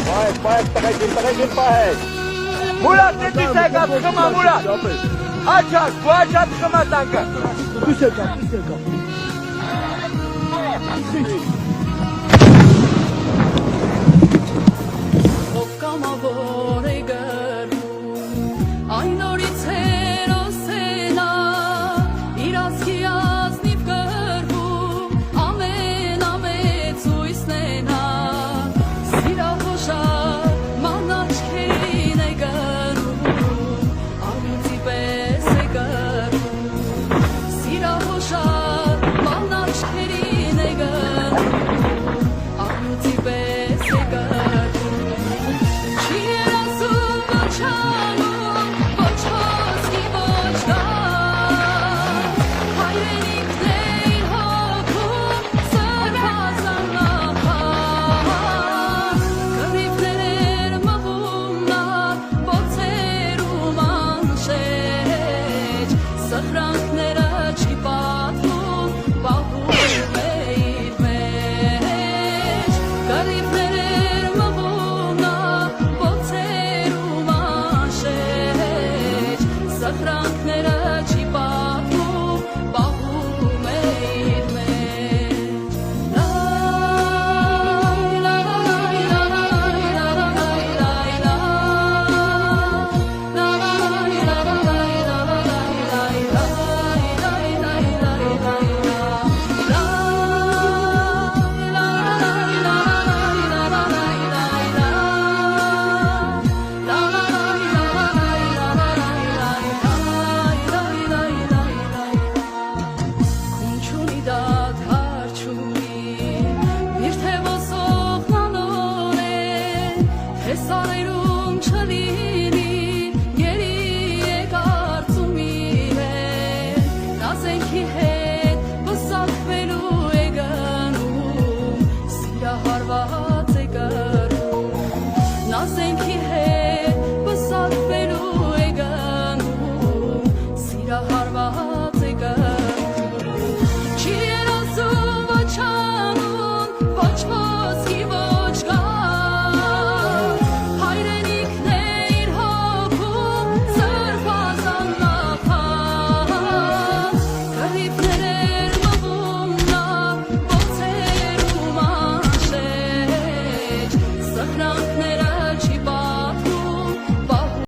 Պահեք, տղեկին պահեք։ Մուրատ, դետից եկա, թխմա, Մուրատ։ Աչակ, բու աչակ թխմա տանկը։ Դուս եկա։ Ով կամավոր է գնում, այն օրից հերոսենա, իր ասկի ազնիվ կրվում, ամենամեծ հույսն է նա, սիրահոշար ման աչքերին է գնում, առյուծի պես է գնում, սիրահոշար ման աչքերին է գնում, առյուծի պես է գնում, չի երազում ոչանում, ոչ ոսկի ոչ գազ, հայրենիքն է իր հոգում, սրբազան նախած, կռիվներ էր մղում նա, ոտերում անշեջ, սխրանքները չի պատմում, պահում է իր մեջ, կռիվներ էր մղում նա, ոտերում անշեջ, սխրանքները